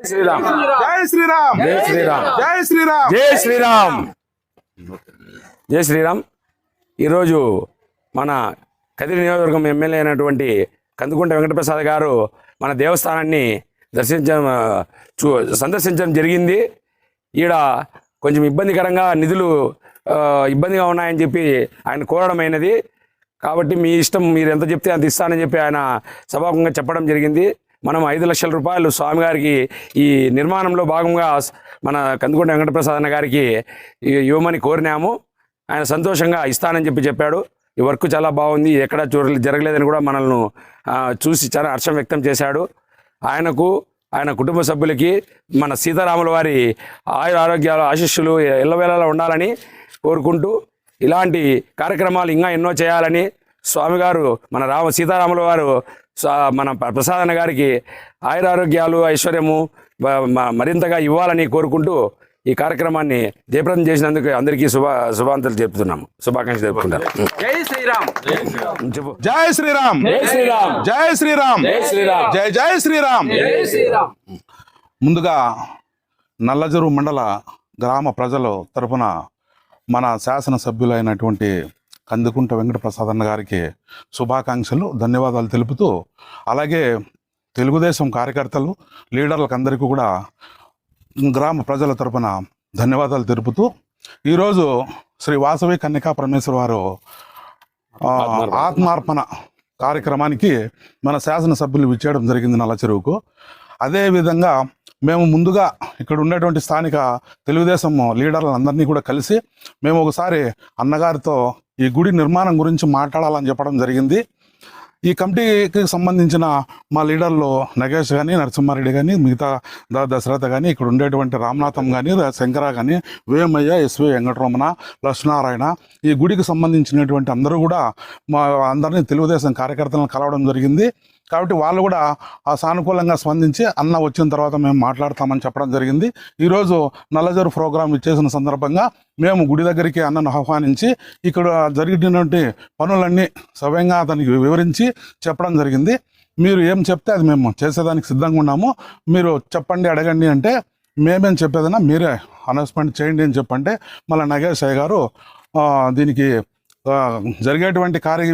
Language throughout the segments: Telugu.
శ్రీరామ్ జై శ్రీరామ్ జై శ్రీరామ్ జై శ్రీరామ్ జై శ్రీరామ్ జై శ్రీరామ్. ఈరోజు మన కదిరి నియోజకవర్గం ఎమ్మెల్యే అయినటువంటి కందుకుంట వెంకటప్రసాద్ గారు మన దేవస్థానాన్ని సందర్శించడం జరిగింది. ఈడ కొంచెం ఇబ్బందికరంగా నిధులు ఇబ్బందిగా ఉన్నాయని చెప్పి ఆయన కోరడమైనది. కాబట్టి మీ ఇష్టం, మీరు ఎంత చెప్తే అంత ఇస్తానని చెప్పి ఆయన సభాముఖంగా చెప్పడం జరిగింది. మనం 5 లక్షల రూపాయలు స్వామివారికి ఈ నిర్మాణంలో భాగంగా మన కందుకుంట వెంకటప్రసాద్ అన్న గారికి ఇవ్వమని కోరినాము. ఆయన సంతోషంగా ఇస్తానని చెప్పాడు. ఈ వర్క్ చాలా బాగుంది, ఎక్కడా జరగలేదని కూడా మనల్ని చూసి చాలా హర్షం వ్యక్తం చేశాడు. ఆయనకు, ఆయన కుటుంబ సభ్యులకి మన సీతారాముల వారి ఆరోగ్యాలు ఆశీస్సులు ఎల్లవేళలా ఉండాలని కోరుకుంటూ, ఇలాంటి కార్యక్రమాలు ఇంకా ఎన్నో చేయాలని స్వామిగారు మన సీతారాముల వారు మన ప్రసాదన్న గారికి ఆయురారోగ్యాలు ఐశ్వర్యము మరింతగా ఇవ్వాలని కోరుకుంటూ ఈ కార్యక్రమాన్ని జయప్రదం చేసినందుకు అందరికీ శుభాకాంక్షలు చెప్తున్నాము. జై శ్రీరామ్. చెప్పు. జై శ్రీరామ్ జై శ్రీరామ్ జై శ్రీరామ్ జై శ్రీరామ్ జై జై శ్రీరామ్. ముందుగా నల్లజరు మండల గ్రామ ప్రజల తరఫున మన శాసనసభ్యులైనటువంటి కందుకుంట వెంకటప్రసాద్ అన్న గారికి శుభాకాంక్షలు, ధన్యవాదాలు తెలుపుతూ, అలాగే తెలుగుదేశం కార్యకర్తలు, లీడర్లకు అందరికీ కూడా గ్రామ ప్రజల తరపున ధన్యవాదాలు తెలుపుతూ, ఈరోజు శ్రీ వాసవి కన్యకా పరమేశ్వర వారు ఆత్మార్పణ కార్యక్రమానికి మన శాసనసభ్యులు విచ్చేయడం జరిగింది నల్ల చెరువుకు. అదేవిధంగా మేము ముందుగా ఇక్కడ ఉండేటువంటి స్థానిక తెలుగుదేశం లీడర్లందరినీ కూడా కలిసి మేము ఒకసారి అన్నగారితో ఈ గుడి నిర్మాణం గురించి మాట్లాడాలని చెప్పడం జరిగింది. ఈ కమిటీకి సంబంధించిన మా లీడర్లు నగేష్ కానీ, నరసింహారెడ్డి కానీ, మిగతా దశరథ కానీ, ఇక్కడ ఉండేటువంటి రామనాథం కానీ, శంకర కానీ, వేమయ్య, ఎస్వి వెంకటరమణ, లక్ష్మీనారాయణ, ఈ గుడికి సంబంధించినటువంటి అందరూ కూడా మా అందరినీ తెలుగుదేశం కార్యకర్తలను కలవడం జరిగింది. కాబట్టి వాళ్ళు కూడా సానుకూలంగా స్పందించి అన్న వచ్చిన తర్వాత మేము మాట్లాడతామని చెప్పడం జరిగింది. ఈరోజు నల్లజరు ప్రోగ్రాం ఇచ్చేసిన సందర్భంగా మేము గుడి దగ్గరికి అన్నను ఆహ్వానించి ఇక్కడ జరిగినటువంటి పనులన్నీ సవ్యంగా అతనికి వివరించి చెప్పడం జరిగింది. మీరు ఏం చెప్తే అది మేము చేసేదానికి సిద్ధంగా ఉన్నాము, మీరు చెప్పండి, అడగండి అంటే మేమేం చెప్పేదన్నా మీరే అనౌన్స్మెంట్ చేయండి అని చెప్పంటే మళ్ళీ నగేష్ అయ్య గారు దీనికి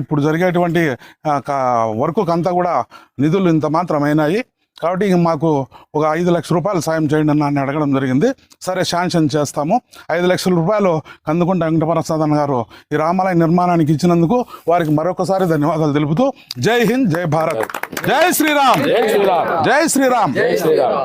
ఇప్పుడు జరిగేటువంటి వర్క్ అంతా కూడా నిధులు ఇంత మాత్రమైనాయి. కాబట్టి మాకు ఒక 5 లక్షల రూపాయలు సాయం చేయండి అని అడగడం జరిగింది. సరే, శాంక్షన్ చేస్తాము. 5 లక్షల రూపాయలు కందుకుంట వెంకటప్రసాద్ అన్న గారు ఈ రామాలయ నిర్మాణానికి ఇచ్చినందుకు వారికి మరొకసారి ధన్యవాదాలు తెలుపుతూ, జై హింద్, జై భారత్, జై శ్రీరామ్, జై శ్రీరామ్, జై శ్రీరామ్. జై శ్రీరామ్.